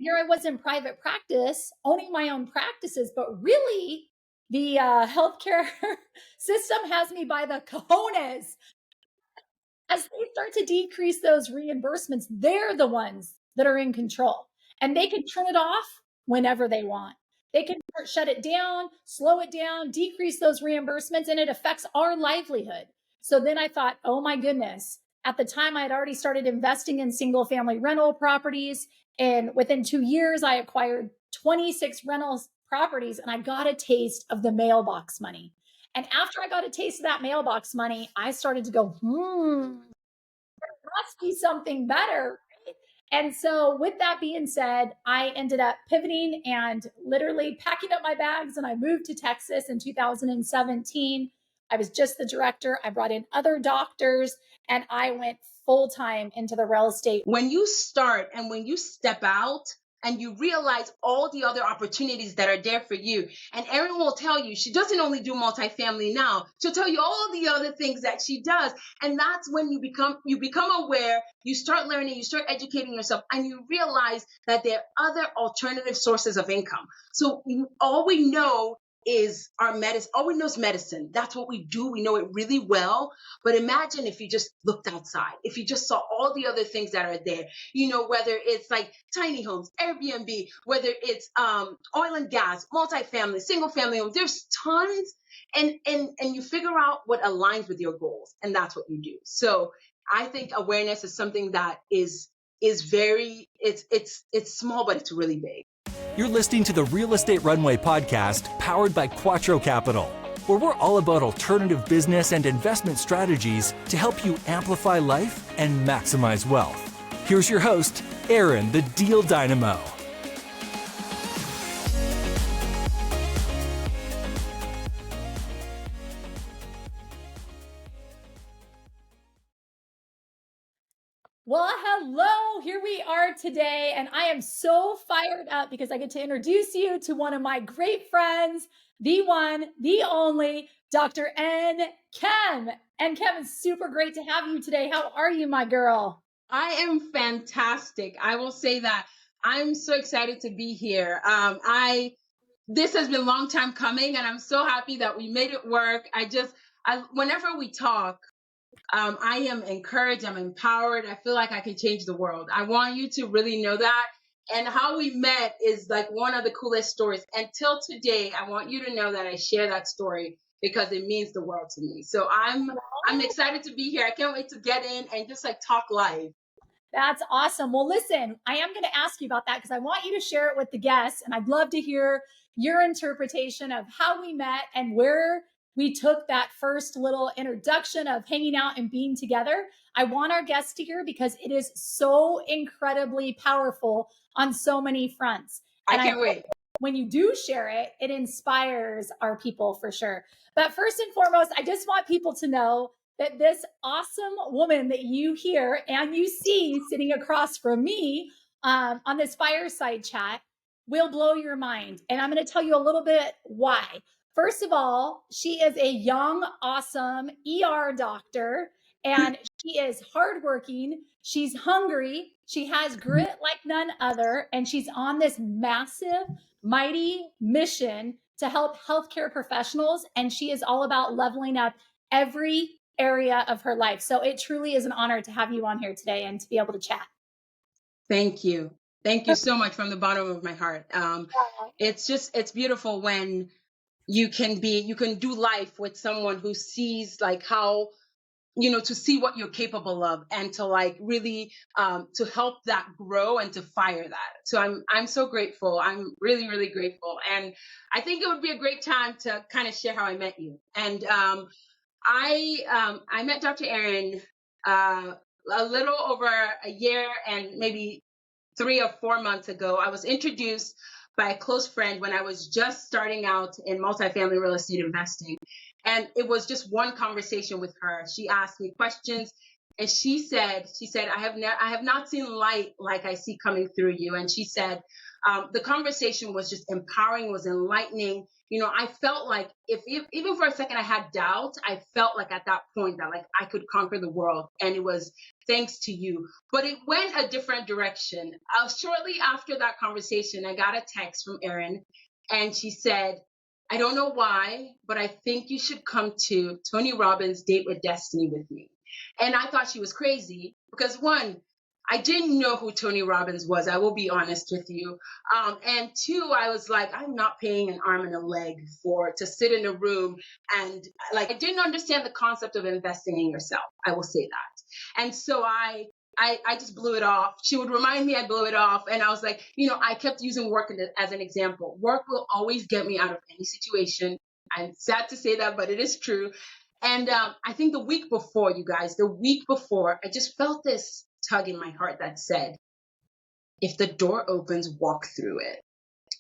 here I was in private practice, owning my own practices, but really the healthcare system has me by the cojones. As they start to decrease those reimbursements, they're the ones that are in control, and they can turn it off whenever they want. They can shut it down, slow it down, decrease those reimbursements, and it affects our livelihood. So then I thought, oh my goodness. At the time, I had already started investing in single family rental properties. And within 2 years, I acquired 26 rental properties, and I got a taste of the mailbox money. And after I got a taste of that mailbox money, I started to go, must be something better. Right? And so, with that being said, I ended up pivoting and literally packing up my bags, and I moved to Texas in 2017. I was just the director. I brought in other doctors, and I went full time into the real estate. When you start and when you step out, and you realize all the other opportunities that are there for you. And Erin will tell you, she doesn't only do multifamily now, she'll tell you all the other things that she does. And that's when you become aware, you start learning, you start educating yourself, and you realize that there are other alternative sources of income. So all we know is our medicine. All we know is medicine. That's what we do. We know it really well. But imagine if you just looked outside, if you just saw all the other things that are there, whether it's like tiny homes, Airbnb, whether it's oil and gas, multifamily, single family homes, there's tons. And you figure out what aligns with your goals. And that's what you do. So I think awareness is something that is very, it's small, but it's really big. You're listening to the Real Estate Runway podcast, powered by Quattro Capital, where we're all about alternative business and investment strategies to help you amplify life and maximize wealth. Here's your host, Erin, the Deal Dynamo. Well, hello, here we are today, and I am so fired up because I get to introduce you to one of my great friends, the one, the only, Dr. Nkem. Nkem, it's super great to have you today. How are you, my girl? I am fantastic. I will say that I'm so excited to be here. This has been a long time coming, and I'm so happy that we made it work. Whenever we talk, I am encouraged, I'm empowered. I feel like I can change the world. I want you to really know that. And how we met is like one of the coolest stories. Until today, I want you to know that I share that story because it means the world to me. So I'm excited to be here. I can't wait to get in and just like talk live. That's awesome. Well, listen, I am going to ask you about that because I want you to share it with the guests. And I'd love to hear your interpretation of how we met and where we took that first little introduction of hanging out and being together. I want our guests to hear because it is so incredibly powerful on so many fronts. And I can't wait. When you do share it, it inspires our people for sure. But first and foremost, I just want people to know that this awesome woman that you hear and you see sitting across from me on this fireside chat will blow your mind. And I'm going to tell you a little bit why. First of all, she is a young, awesome ER doctor, and she is hardworking. She's hungry. She has grit like none other, and she's on this massive, mighty mission to help healthcare professionals, and she is all about leveling up every area of her life. So it truly is an honor to have you on here today and to be able to chat. Thank you. Thank you so much from the bottom of my heart. It's beautiful when you can do life with someone who sees like how, to see what you're capable of and to like really to help that grow and to fire that. So I'm so grateful. I'm really, really grateful. And I think it would be a great time to kind of share how I met you. And I met Dr. Erin a little over a year and maybe 3 or 4 months ago. I was introduced by a close friend when I was just starting out in multifamily real estate investing. And it was just one conversation with her. She asked me questions And she said, I have not seen light like I see coming through you. And she said, the conversation was just empowering, was enlightening. I felt like if even for a second I had doubt, I felt like at that point that like I could conquer the world, and it was thanks to you. But it went a different direction. Shortly after that conversation, I got a text from Erin, and she said, I don't know why, but I think you should come to Tony Robbins' Date with Destiny with me. And I thought she was crazy because, one, I didn't know who Tony Robbins was. I will be honest with you. And two, I was like, I'm not paying an arm and a leg to sit in a room, and like I didn't understand the concept of investing in yourself. I will say that. And so I just blew it off. She would remind me, I blew it off. And I was like, I kept using work as an example. Work will always get me out of any situation. I'm sad to say that, but it is true. And I think the week before, you guys, I just felt this tug in my heart that said, if the door opens, walk through it.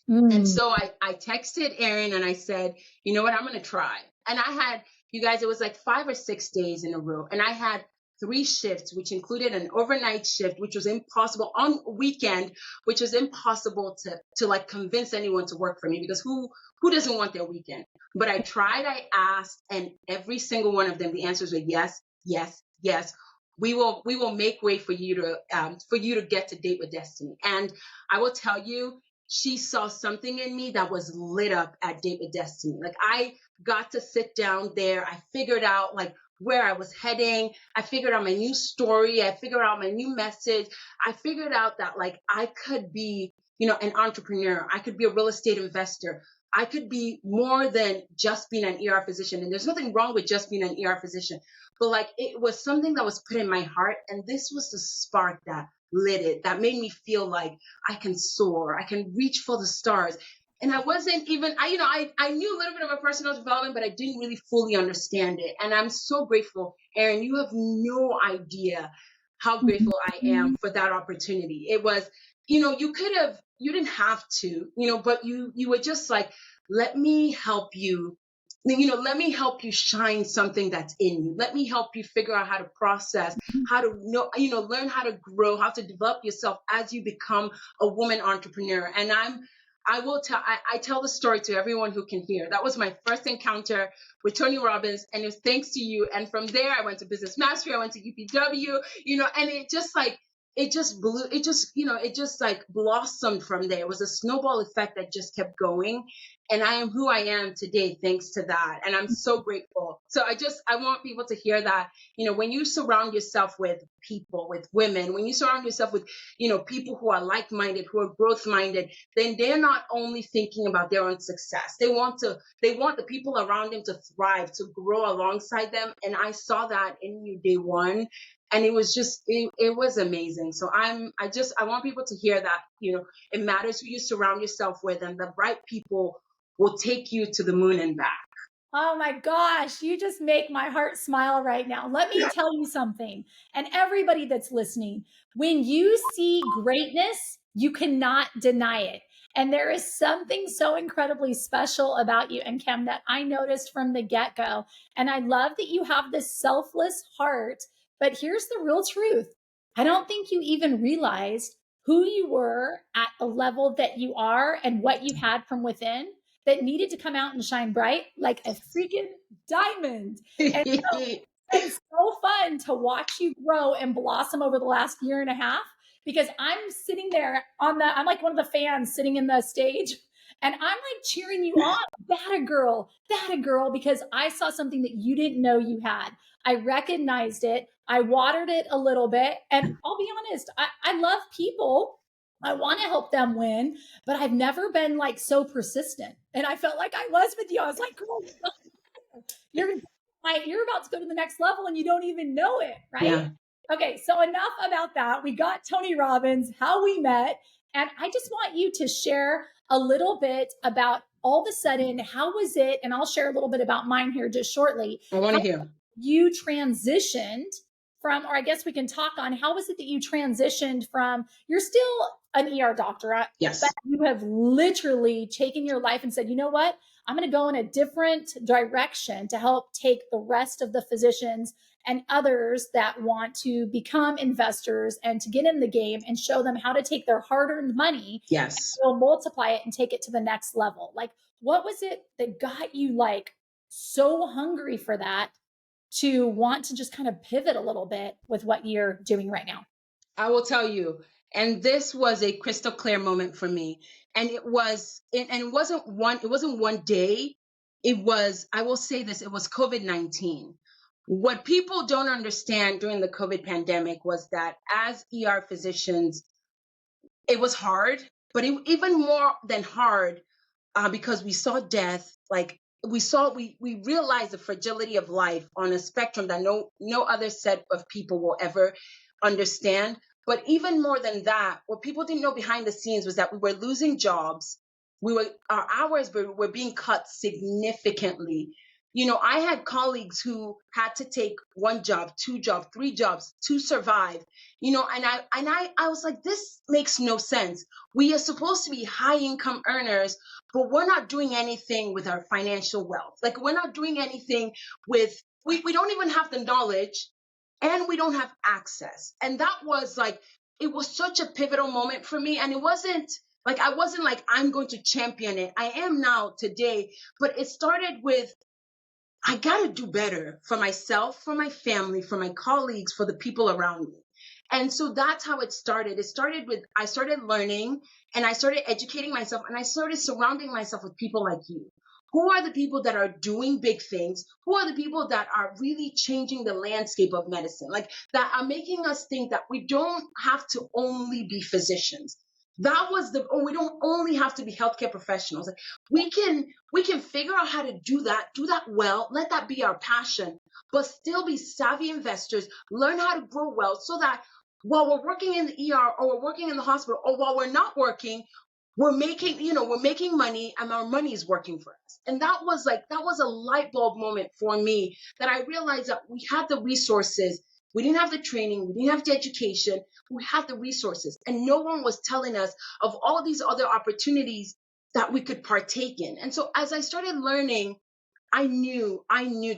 And so I texted Erin and I said, you know what, I'm going to try. And I had, you guys, it was like 5 or 6 days in a row. And I had 3 shifts, which included an overnight shift, which was impossible on weekend, which was impossible to like convince anyone to work for me, because who doesn't want their weekend? But I tried, I asked, and every single one of them, the answers were yes, yes, yes. We will make way for you to get to Date with Destiny. And I will tell you, she saw something in me that was lit up at Date with Destiny. Like I got to sit down there. I figured out like where I was heading. I figured out my new story. I figured out my new message. I figured out that like I could be, an entrepreneur. I could be a real estate investor. I could be more than just being an ER physician. And there's nothing wrong with just being an ER physician. But like it was something that was put in my heart. And this was the spark that lit it, that made me feel like I can soar. I can reach for the stars. And I wasn't even, I knew a little bit about personal development, but I didn't really fully understand it. And I'm so grateful, Erin. You have no idea how grateful I am for that opportunity. It was, you didn't have to, but you were just like, let me help you. Let me help you shine something that's in you. Let me help you figure out how to process, how to learn how to grow, how to develop yourself as you become a woman entrepreneur. And I tell the story to everyone who can hear. That was my first encounter with Tony Robbins, and it was thanks to you. And from there, I went to Business Mastery, I went to UPW, and it just like blossomed from there. It was a snowball effect that just kept going. And I am who I am today, thanks to that. And I'm so grateful. So I want people to hear that, when you surround yourself with people, with women, when you surround yourself with, people who are like-minded, who are growth-minded, then they're not only thinking about their own success. They want the people around them to thrive, to grow alongside them. And I saw that in you day one. And it was just, it was amazing. So I want people to hear that, it matters who you surround yourself with, and the right people will take you to the moon and back. Oh my gosh, you just make my heart smile right now. Let me tell you something, and everybody that's listening, when you see greatness, you cannot deny it. And there is something so incredibly special about you, and Nkem, that I noticed from the get-go. And I love that you have this selfless heart. But here's the real truth. I don't think you even realized who you were at the level that you are and what you had from within that needed to come out and shine bright like a freaking diamond. And so it's been so fun to watch you grow and blossom over the last year and a half, because I'm sitting there I'm like one of the fans sitting in the stage, and I'm like cheering you on. That a girl, because I saw something that you didn't know you had. I recognized it. I watered it a little bit. And I'll be honest, I love people. I want to help them win, but I've never been like so persistent. And I felt like I was with you. I was like, girl, you're about to go to the next level and you don't even know it, right? Yeah. Okay, so enough about that. We got Tony Robbins, how we met. And I just want you to share a little bit about all of a sudden, how was it? And I'll share a little bit about mine here just shortly. I want to hear. You transitioned from, or I guess we can talk on, how was it that you transitioned from, you're still an ER doctor, Yes. but you have literally taken your life and said, you know what? I'm going to go in a different direction to help take the rest of the physicians and others that want to become investors and to get in the game and show them how to take their hard-earned money, Yes. and multiply it and take it to the next level. Like, what was it that got you like so hungry for that to want to just kind of pivot a little bit with what you're doing right now? I will tell you, and this was a crystal clear moment for me. And it wasn't one day. It was, I will say this, it was COVID-19. What people don't understand during the COVID pandemic was that as ER physicians, it was hard, but even more than hard, because we saw death. Like we realized the fragility of life on a spectrum that no other set of people will ever understand. But even more than that, what people didn't know behind the scenes was that we were losing jobs. Our hours were being cut significantly. I had colleagues who had to take one job, two jobs, three jobs to survive. And I was like, this makes no sense. We are supposed to be high income earners, but we're not doing anything with our financial wealth. Like, we're not doing anything with, we don't even have the knowledge, and we don't have access. And that was like, it was such a pivotal moment for me. And it wasn't like, I wasn't like, I'm going to champion it. I am now today, but it started with, I got to do better for myself, for my family, for my colleagues, for the people around me. And so that's how it started. It started with, I started learning and I started educating myself, and I started surrounding myself with people like you. Who are the people that are doing big things? Who are the people that are really changing the landscape of medicine? Like, that are making us think that we don't have to only be physicians. We don't only have to be healthcare professionals. Like, we can figure out how to do that well, let that be our passion, but still be savvy investors, learn how to grow wealth, so that while we're working in the ER, or we're working in the hospital, or while we're not working, we're making money, and our money is working for us. And that was a light bulb moment for me, that I realized that we had the resources. We didn't have the training, we didn't have the education, we had the resources, and no one was telling us of all these other opportunities that we could partake in. And so as I started learning, I knew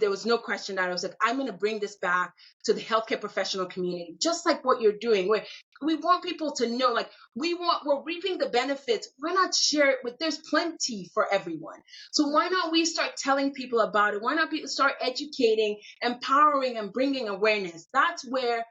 there was no question that I was like, I'm going to bring this back to the healthcare professional community, just like what you're doing, where we want people to know, like, we're reaping the benefits. Why not share it with, there's plenty for everyone. So why not we start telling people about it? Why not people start educating, empowering, and bringing awareness? That's where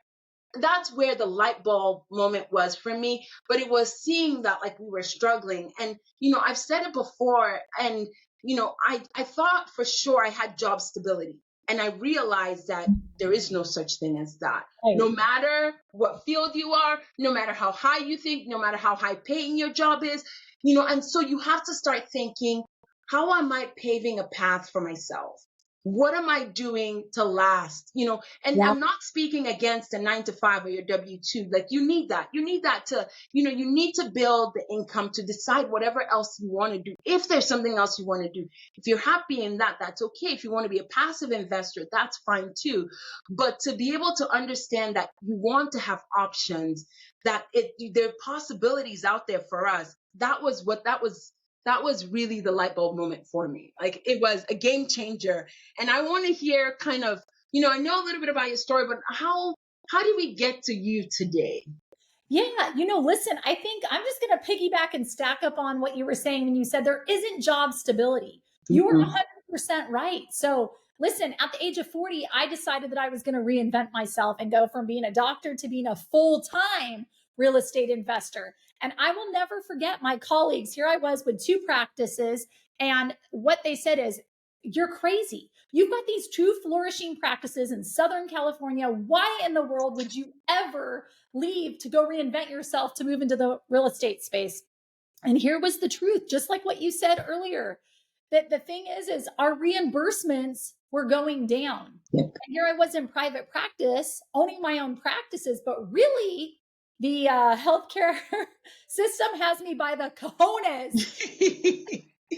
the light bulb moment was for me. But it was seeing that, like, we were struggling. And I've said it before, and I thought for sure I had job stability, and I realized that there is no such thing as that. Right. No matter what field you are, no matter how high you think, no matter how high paying your job is, and so you have to start thinking, how am I paving a path for myself? What am I doing to last? And Yeah. I'm not speaking against a 9 to 5 or your W-2. Like, you need that. You need that to, you need to build the income to decide whatever else you want to do. If there's something else you want to do, if you're happy in that, that's okay. If you want to be a passive investor, that's fine too. But to be able to understand that you want to have options, that there are possibilities out there for us. That was really the light bulb moment for me. Like, it was a game changer. And I want to hear kind of, I know a little bit about your story, but how did we get to you today? Yeah, listen, I think I'm just going to piggyback and stack up on what you were saying when you said there isn't job stability. You were 100% right. So listen, at the age of 40, I decided that I was going to reinvent myself and go from being a doctor to being a full-time real estate investor. And I will never forget my colleagues. Here I was with 2 practices, and what they said is, you're crazy. You've got these 2 flourishing practices in Southern California. Why in the world would you ever leave to go reinvent yourself to move into the real estate space? And here was the truth, just like what you said earlier, that the thing is our reimbursements were going down. Yep. And here I was in private practice, owning my own practices, but really the healthcare system has me by the cojones.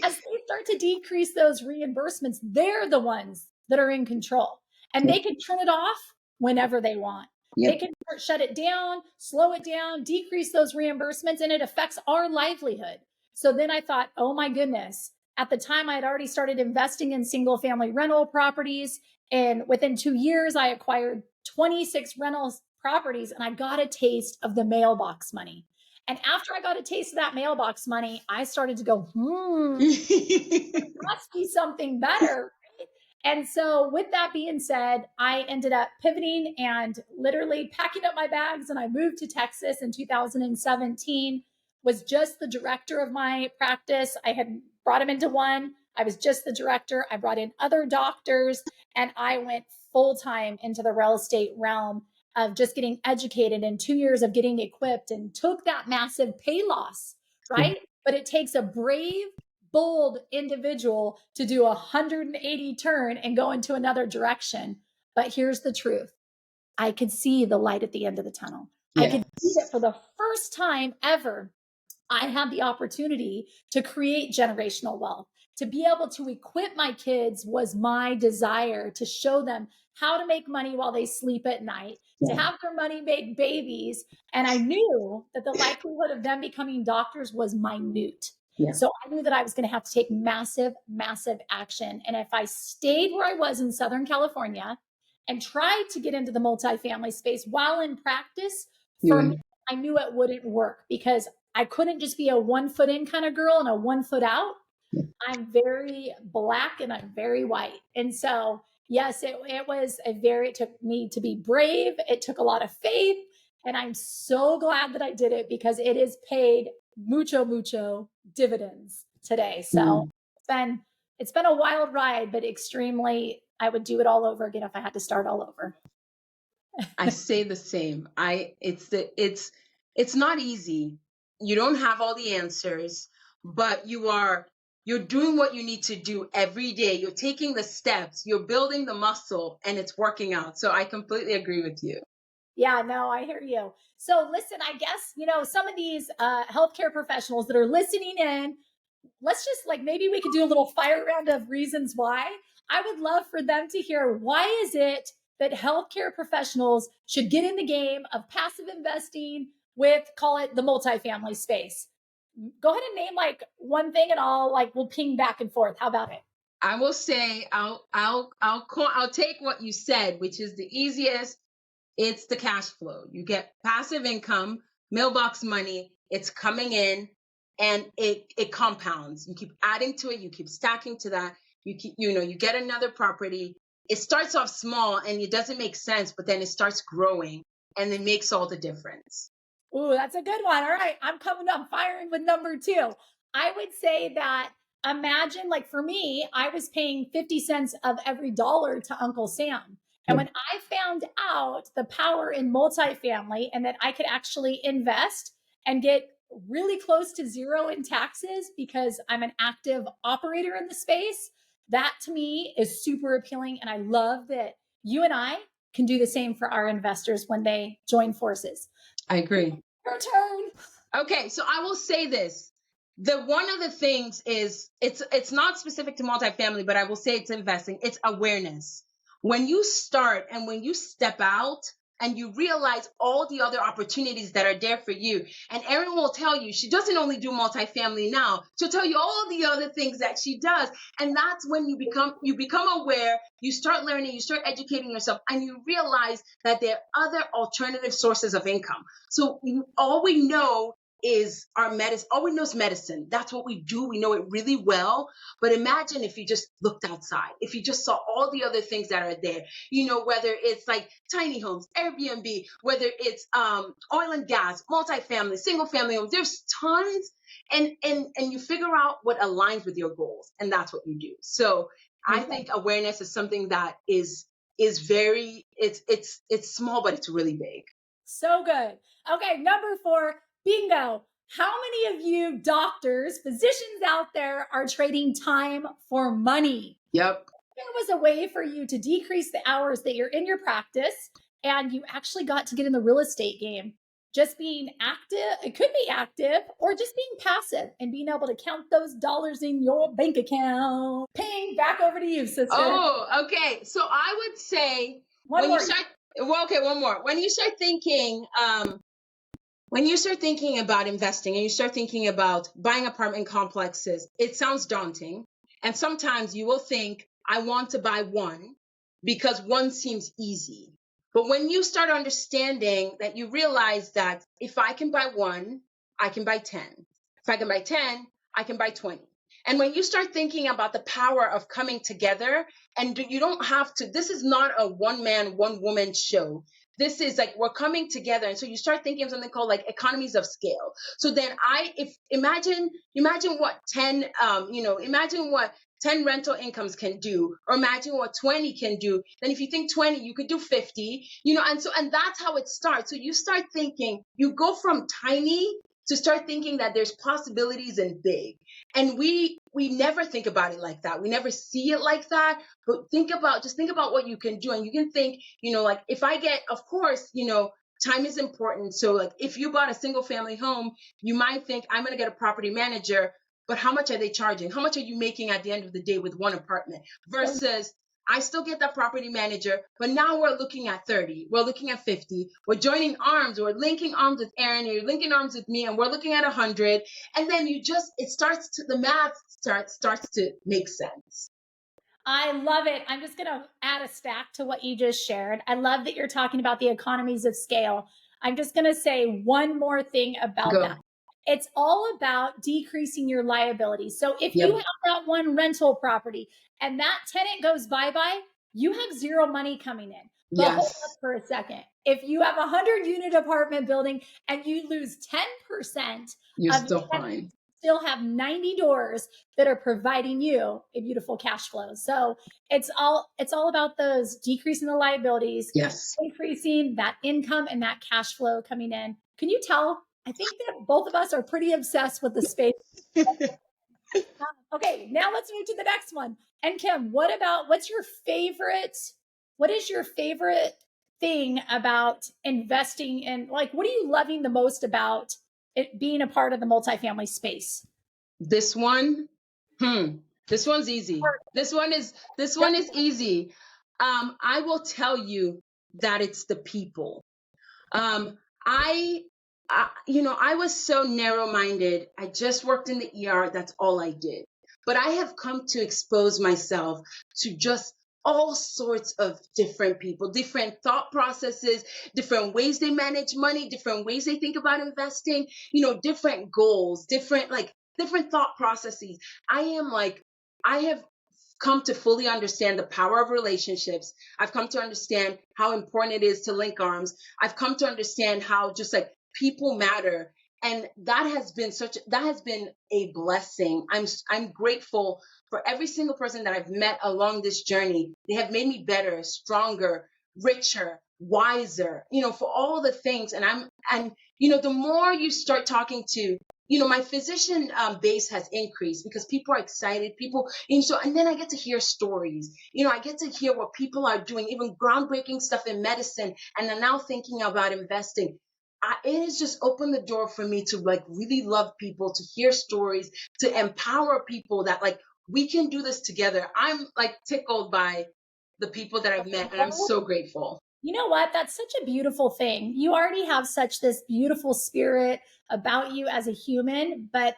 As they start to decrease those reimbursements, they're the ones that are in control, and they can turn it off whenever they want. Yep. They can shut it down, slow it down, decrease those reimbursements, and it affects our livelihood. So then I thought, oh my goodness. At the time, I had already started investing in single family rental properties. And within 2 years, I acquired 26 rental properties, and I got a taste of the mailbox money. And after I got a taste of that mailbox money, I started to go, there must be something better. Right? And so, with that being said, I ended up pivoting and literally packing up my bags, and I moved to Texas in 2017. Was just the director of my practice. I had brought him into one. I was just the director. I brought in other doctors, and I went full time into the real estate realm of just getting educated and 2 years of getting equipped, and took that massive pay loss, right? But it takes a brave, bold individual to do a 180 turn and go into another direction. But here's the truth. I could see the light at the end of the tunnel. I could see that for the first time ever, I had the opportunity to create generational wealth. To be able to equip my kids was my desire, to show them how to make money while they sleep at night, to have their money make babies. And I knew that the likelihood of them becoming doctors was minute. So I knew that I was going to have to take massive, massive action. And if I stayed where I was in Southern California and tried to get into the multifamily space while in practice, for me, I knew it wouldn't work, because I couldn't just be a 1 foot in kind of girl and a 1 foot out. I'm very black and I'm very white. And so, yes, it took me to be brave. It took a lot of faith. And I'm so glad that I did it, because it has paid mucho dividends today. So it's been a wild ride, but extremely, I would do it all over again if I had to start all over. I say the same. It's not easy. You don't have all the answers, but you're doing what you need to do every day. You're taking the steps, you're building the muscle, and it's working out. So I completely agree with you. Yeah, no, I hear you. So listen, I guess, some of these healthcare professionals that are listening in, let's just maybe we could do a little fire round of reasons why. I would love for them to hear, why is it that healthcare professionals should get in the game of passive investing with, call it, the multifamily space? Go ahead and name one thing, and we'll ping back and forth. How about it? I will say, I'll take what you said, which is the easiest. It's the cash flow. You get passive income, mailbox money. It's coming in, and it compounds. You keep adding to it. You keep stacking to that. You get another property. It starts off small and it doesn't make sense, but then it starts growing, and it makes all the difference. Ooh, that's a good one. All right. I'm firing with number 2. I would say that, imagine, for me, I was paying 50 cents of every dollar to Uncle Sam. And when I found out the power in multifamily, and that I could actually invest and get really close to zero in taxes because I'm an active operator in the space, that to me is super appealing. And I love that you and I can do the same for our investors when they join forces. I agree. Your turn. Okay, so I will say this. One of the things is, it's not specific to multifamily, but I will say it's investing. It's awareness. When you start and when you step out and you realize all the other opportunities that are there for you, and Erin will tell you, she doesn't only do multifamily now, she'll tell you all the other things that she does. And that's when you become aware, you start learning, you start educating yourself, and you realize that there are other alternative sources of income. So all we know is our medicine. All we know is medicine. That's what we do. We know it really well. But imagine if you just looked outside, if you just saw all the other things that are there, whether it's tiny homes, Airbnb, whether it's oil and gas, multifamily, single family homes, there's tons. And you figure out what aligns with your goals. And that's what you do. So I think awareness is something that is very, it's small, but it's really big. So good. Okay. Number 4, bingo. How many of you doctors, physicians out there are trading time for money? Yep. There was a way for you to decrease the hours that you're in your practice, and you actually got to get in the real estate game. Just being active, it could be active, or just being passive and being able to count those dollars in your bank account. Ping, back over to you, sister. Oh, okay. So I would say, Well, okay, one more. When you start thinking about investing and you start thinking about buying apartment complexes, it sounds daunting. And sometimes you will think, I want to buy one because one seems easy. But when you start understanding that, you realize that if I can buy one, I can buy 10. If I can buy 10, I can buy 20. And when you start thinking about the power of coming together, and you don't have to, this is not a one man, one woman show. This is like, we're coming together. And so you start thinking of something called like economies of scale. So then imagine what 10, imagine what 10 rental incomes can do, or imagine what 20 can do. Then if you think 20, you could do 50, and that's how it starts. So you start thinking, you go from tiny to start thinking that there's possibilities in big. And we never think about it like that. We never see it like that. But think about what you can do. And you can think, like, if I get, of course, time is important. So like, if you bought a single family home, you might think, I'm going to get a property manager, but how much are they charging? How much are you making at the end of the day with one apartment versus I still get that property manager, but now we're looking at 30, we're looking at 50, we're joining arms, we're linking arms with Aaron, you're linking arms with me, and we're looking at 100. And then the math starts to make sense. I love it. I'm just going to add a stack to what you just shared. I love that you're talking about the economies of scale. I'm just going to say one more thing about that. It's all about decreasing your liability. So if you have that one rental property and that tenant goes bye-bye, you have zero money coming in. But hold up for a second. If you have a 100-unit apartment building and you lose 10%, you're still fine. Still have 90 doors that are providing you a beautiful cash flow. So it's all about those decreasing the liabilities, increasing that income and that cash flow coming in. Can you tell? I think that both of us are pretty obsessed with the space. Okay, now let's move to the next one. Nkem, what is your favorite thing about investing in, like, what are you loving the most about it being a part of the multifamily space? This one's easy. This one is easy. I will tell you that it's the people. I was so narrow-minded. I just worked in the ER. That's all I did. But I have come to expose myself to just all sorts of different people, different thought processes, different ways they manage money, different ways they think about investing, different goals, different thought processes. I have come to fully understand the power of relationships. I've come to understand how important it is to link arms. I've come to understand how just like people matter. And that has been a blessing. I'm grateful for every single person that I've met along this journey. They have made me better, stronger, richer, wiser, for all the things. And the more you start talking to, my physician base has increased because people are excited. And then I get to hear stories. I get to hear what people are doing, even groundbreaking stuff in medicine, and they're now thinking about investing. It has just opened the door for me to like really love people, to hear stories, to empower people that like we can do this together. I'm like tickled by the people that I've met, and I'm so grateful. You know what? That's such a beautiful thing. You already have such this beautiful spirit about you as a human, but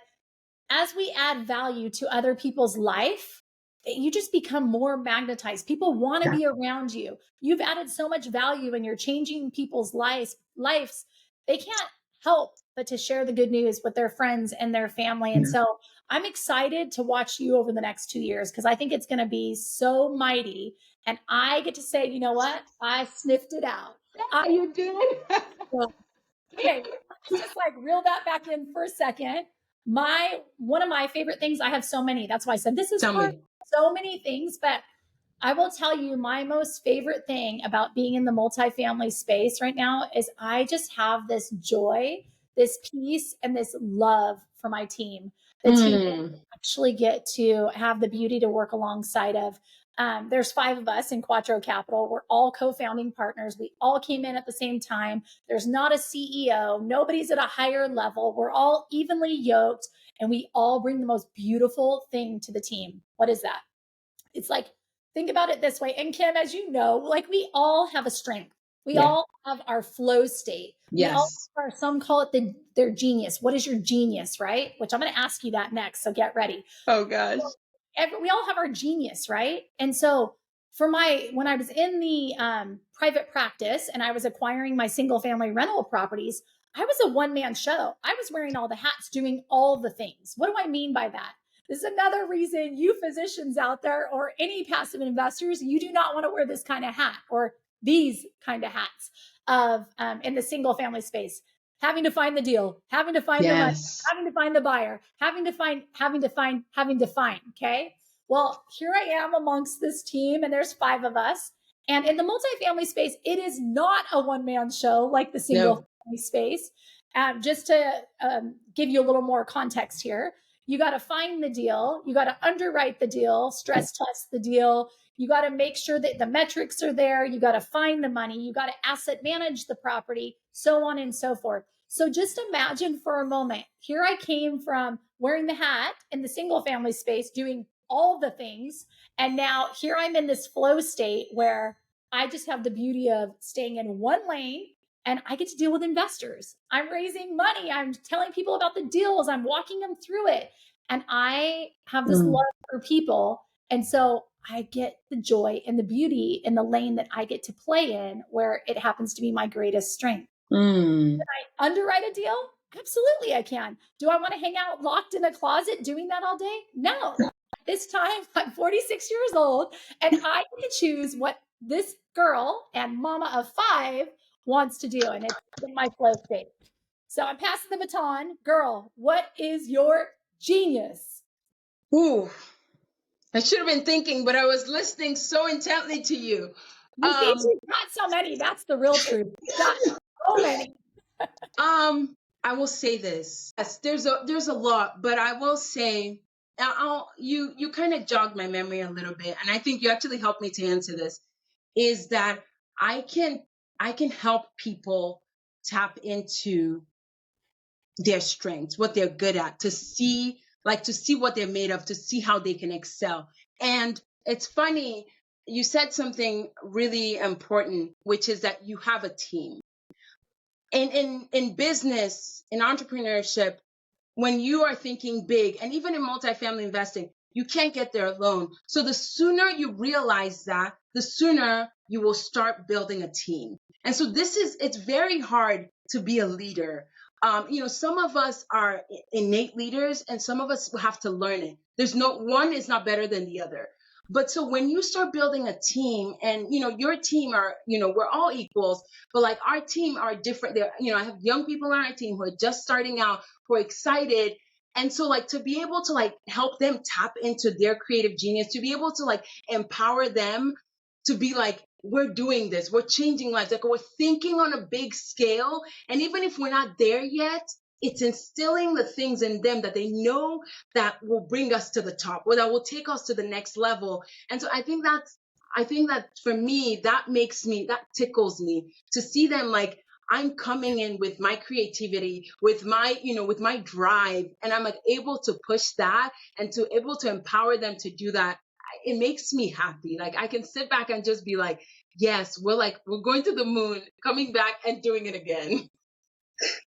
as we add value to other people's life, you just become more magnetized. People want to be around you. You've added so much value and you're changing people's lives. They can't help but to share the good news with their friends and their family. And so I'm excited to watch you over the next 2 years because I think it's going to be so mighty. And I get to say, you know what? I sniffed it out. You did. Okay, let's just like reel that back in for a second. One of my favorite things, I have so many. That's why I said this is hard. So many things, but I will tell you my most favorite thing about being in the multifamily space right now is I just have this joy, this peace, and this love for my team. The team actually get to have the beauty to work alongside of. There's 5 of us in Quattro Capital. We're all co-founding partners. We all came in at the same time. There's not a CEO. Nobody's at a higher level. We're all evenly yoked, and we all bring the most beautiful thing to the team. What is that? It's like, think about it this way. And Kim, as you know, like we all have a strength. We all have our flow state. We all Yes. are, some call it their genius. What is your genius, right? Which I'm going to ask you that next. So get ready. Oh gosh. We all have our genius, right? And so when I was in the private practice and I was acquiring my single family rental properties, I was a one-man show. I was wearing all the hats, doing all the things. What do I mean by that? This is another reason you physicians out there or any passive investors, you do not want to wear this kind of hat or these kind of hats of in the single family space. Having to find the deal, having to find the money, having to find the buyer, having to find. Okay. Well, here I am amongst this team, and there's 5 of us. And in the multifamily space, it is not a one-man show like the single family space. Just to give you a little more context here, you got to find the deal, you got to underwrite the deal, stress test the deal. You got to make sure that the metrics are there. You got to find the money. You got to asset manage the property, so on and so forth. So just imagine for a moment, here I came from wearing the hat in the single family space, doing all the things. And now here I'm in this flow state where I just have the beauty of staying in one lane and I get to deal with investors. I'm raising money. I'm telling people about the deals. I'm walking them through it. And I have this love for people. And so I get the joy and the beauty in the lane that I get to play in, where it happens to be my greatest strength. Can I underwrite a deal? Absolutely, I can. Do I want to hang out locked in a closet doing that all day? No. This time, I'm 46 years old, and I can choose what this girl and mama of 5 wants to do, and it's in my flow state. So I'm passing the baton. Girl, what is your genius? Ooh. I should have been thinking, but I was listening so intently to you. You think you've got so many. That's the real truth. You've got so many. I will say this. Yes, there's a lot, but I will say, you kind of jogged my memory a little bit, and I think you actually helped me to answer this. Is that I can help people tap into their strengths, what they're good at, to see what they're made of, to see how they can excel. And it's funny, you said something really important, which is that you have a team. In business, in entrepreneurship, when you are thinking big, and even in multifamily investing, you can't get there alone. So the sooner you realize that, the sooner you will start building a team. And so it's very hard to be a leader. Some of us are innate leaders, and some of us have to learn it. One is not better than the other. But so when you start building a team, and your team are, we're all equals, but like our team are different. I have young people on our team who are just starting out, who are excited. And so like to be able to like help them tap into their creative genius, to be able to like empower them to be like, we're doing this, we're changing lives, like we're thinking on a big scale. And even if we're not there yet, it's instilling the things in them that they know that will bring us to the top, or that will take us to the next level. And so I think that for me, that tickles me to see them like, I'm coming in with my creativity, with my drive, and I'm like able to push that and to able to empower them to do that. It makes me happy. Like I can sit back and just be like, yes, we're going to the moon, coming back and doing it again.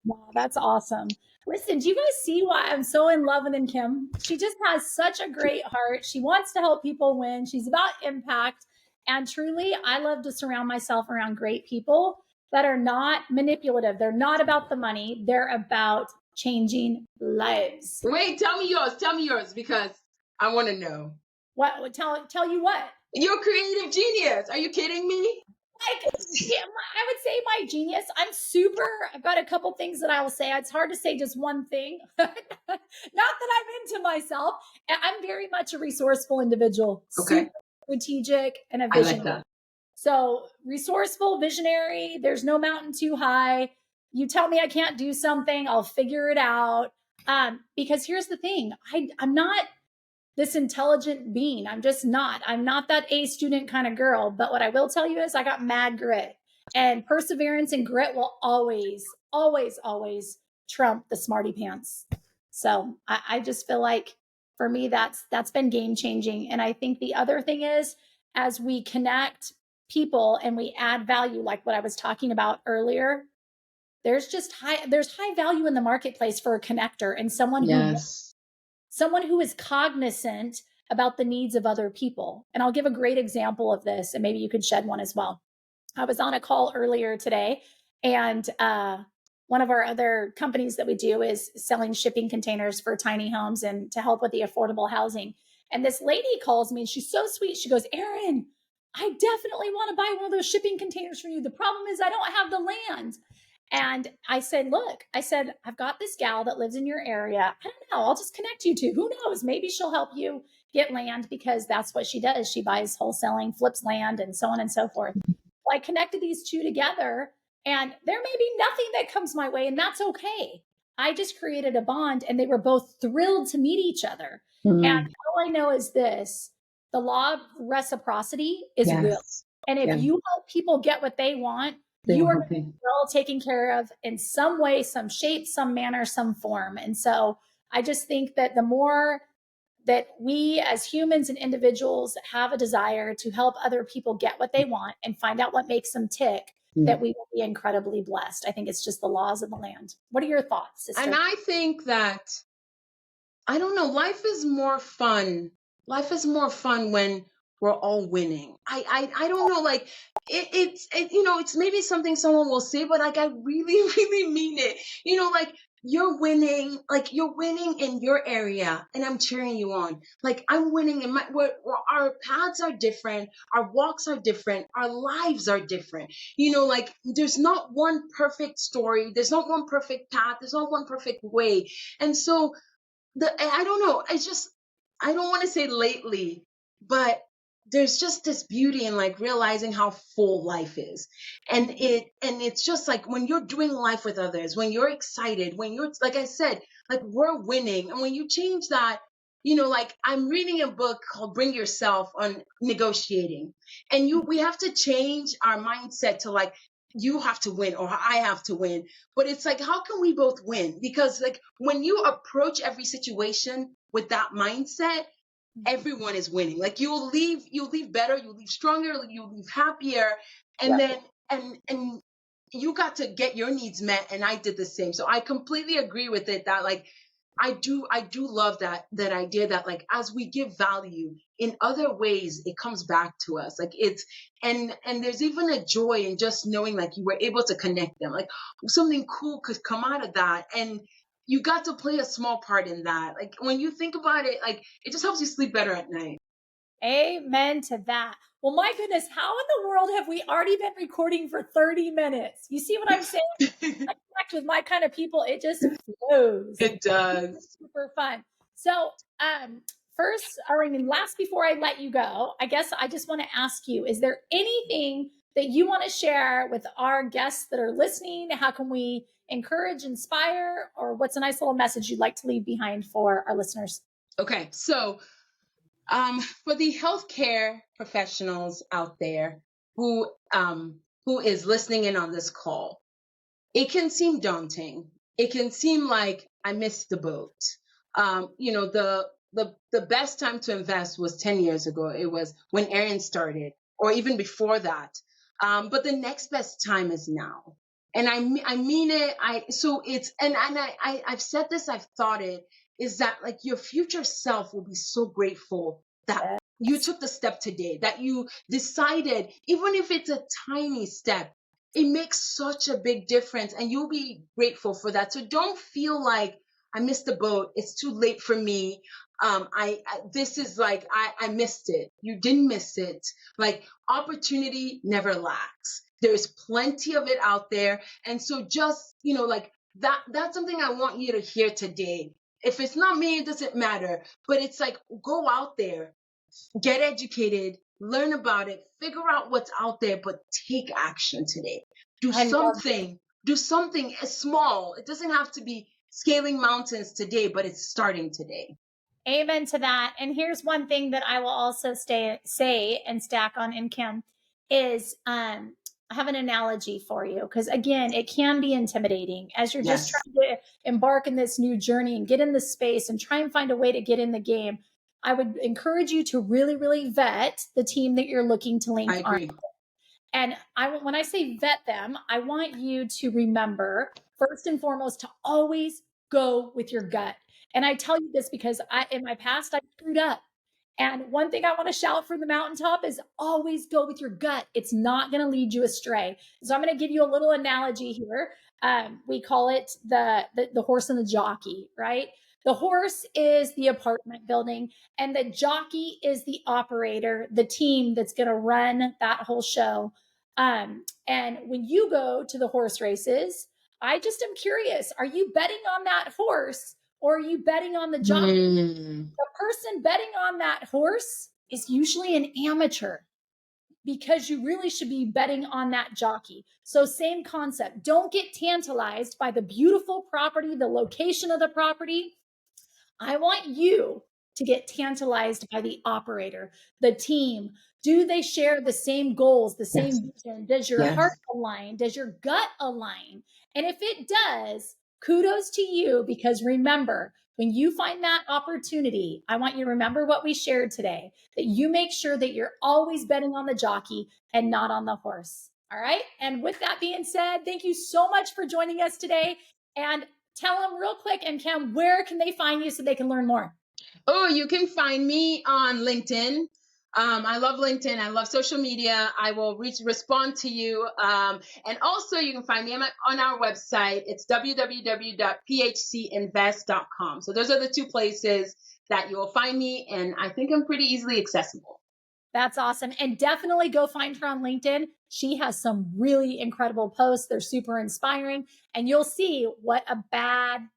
Wow, that's awesome. Listen, do you guys see why I'm so in love with Nkem? She just has such a great heart. She wants to help people win. She's about impact. And truly, I love to surround myself around great people that are not manipulative. They're not about the money. They're about changing lives. Wait, tell me yours, because I want to know. What? Tell you what? Your creative genius. Are you kidding me? I would say my genius. I've got a couple things that I will say. It's hard to say just one thing. Not that I'm into myself. I'm very much a resourceful individual. Okay. Super strategic and a visionary. I like that. So resourceful, visionary. There's no mountain too high. You tell me I can't do something, I'll figure it out. Because here's the thing. I'm not this intelligent being. I'm just not. I'm not that A student kind of girl. But what I will tell you is I got mad grit, and perseverance and grit will always, always, always trump the smarty pants. So I just feel like for me, that's been game changing. And I think the other thing is, as we connect people and we add value, like what I was talking about earlier, there's high value in the marketplace for a connector and someone who is cognizant about the needs of other people. And I'll give a great example of this, and maybe you could shed one as well. I was on a call earlier today, and one of our other companies that we do is selling shipping containers for tiny homes and to help with the affordable housing. And this lady calls me and she's so sweet. She goes, Erin, I definitely want to buy one of those shipping containers from you. The problem is I don't have the land. And I said, look, I've got this gal that lives in your area. I don't know. I'll just connect you to. Who knows? Maybe she'll help you get land, because that's what she does. She buys wholesaling, flips land, and so on and so forth. Well, I connected these two together, and there may be nothing that comes my way, and that's okay. I just created a bond, and they were both thrilled to meet each other. And all I know is this: the law of reciprocity is real. And if you help people get what they want, you are well taken care of in some way, some shape, some manner, some form. And so I just think that the more that we as humans and individuals have a desire to help other people get what they want and find out what makes them tick, that we will be incredibly blessed. I think it's just the laws of the land. What are your thoughts, sister? And I think that, I don't know, life is more fun. Life is more fun when we're all winning. I don't know, like it's it's maybe something someone will say, but like I really, really mean it. Like you're winning in your area, and I'm cheering you on. Like I'm winning in our paths are different, our walks are different, our lives are different. Like there's not one perfect story, there's not one perfect path, there's not one perfect way. And so I don't know, I don't want to say lately, but there's just this beauty in like realizing how full life is. And it's just like when you're doing life with others, when you're excited, when you're, like I said, like we're winning. And when you change that, like I'm reading a book called Bring Yourself on negotiating. And we have to change our mindset to like, you have to win or I have to win. But it's like, how can we both win? Because like when you approach every situation with that mindset, everyone is winning. Like you'll leave better, you'll leave stronger, you'll leave happier. And then and you got to get your needs met, and I did the same. So I completely agree with it, that like I do love that idea that like as we give value in other ways, it comes back to us. Like it's and there's even a joy in just knowing like you were able to connect them. Like something cool could come out of that, and you got to play a small part in that. Like when you think about it, like it just helps you sleep better at night. Amen to that. Well, my goodness, how in the world have we already been recording for 30 minutes? You see what I'm saying? I connect with my kind of people. It just flows. It does. It's super fun. So, last before I let you go, I guess I just want to ask you, is there anything that you want to share with our guests that are listening? How can we encourage, inspire, or what's a nice little message you'd like to leave behind for our listeners? Okay, so for the healthcare professionals out there who is listening in on this call, it can seem daunting. It can seem like I missed the boat. The best time to invest was 10 years ago. It was when Erin started, or even before that. But the next best time is now. And I mean it. I've said this, I've thought it, is that like your future self will be so grateful that you took the step today, that you decided, even if it's a tiny step, it makes such a big difference, and you'll be grateful for that. So don't feel like I missed the boat, it's too late for me. This is like, I missed it. You didn't miss it. Like opportunity never lacks. There's plenty of it out there. And so just, like that's something I want you to hear today. If it's not me, it doesn't matter. But it's like, go out there, get educated, learn about it, figure out what's out there, but take action today. Do something small. It doesn't have to be scaling mountains today, but it's starting today. Amen to that. And here's one thing that I will also say and stack on Nkem is I have an analogy for you, because again, it can be intimidating as you're just trying to embark in this new journey and get in the space and try and find a way to get in the game. I would encourage you to really, really vet the team that you're looking to link I agree. on. And when I say vet them, I want you to remember, first and foremost, to always go with your gut. And I tell you this because in my past, I screwed up. And one thing I want to shout from the mountaintop is always go with your gut. It's not going to lead you astray. So I'm going to give you a little analogy here. We call it the horse and the jockey, right? The horse is the apartment building, and the jockey is the operator, the team that's going to run that whole show. And when you go to the horse races, I just am curious, are you betting on that horse or are you betting on the jockey? The person betting on that horse is usually an amateur, because you really should be betting on that jockey. So same concept. Don't get tantalized by the beautiful property, the location of the property. I want you to get tantalized by the operator, the team. Do they share the same goals, the same vision? Does your heart align? Does your gut align? And if it does, kudos to you, because remember, when you find that opportunity, I want you to remember what we shared today, that you make sure that you're always betting on the jockey and not on the horse. All right. And with that being said, thank you so much for joining us today. And tell them real quick, and Nkem, where can they find you so they can learn more? Oh, you can find me on LinkedIn. I love LinkedIn. I love social media. I will respond to you. And also you can find me on our website. It's www.phcinvest.com. So those are the two places that you will find me. And I think I'm pretty easily accessible. That's awesome. And definitely go find her on LinkedIn. She has some really incredible posts. They're super inspiring. And you'll see what a baddie.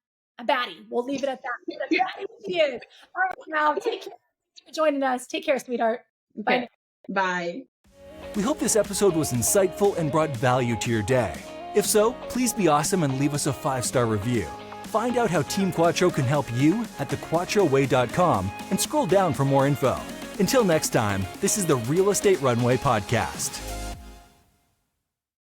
We'll leave it at that. What a baddie she is. All right, now take care. Thanks for joining us. Take care, sweetheart. Okay. Bye. We hope this episode was insightful and brought value to your day. If so, please be awesome and leave us a 5-star review. Find out how Team Quattro can help you at thequattroway.com and scroll down for more info. Until next time, this is the Real Estate Runway Podcast.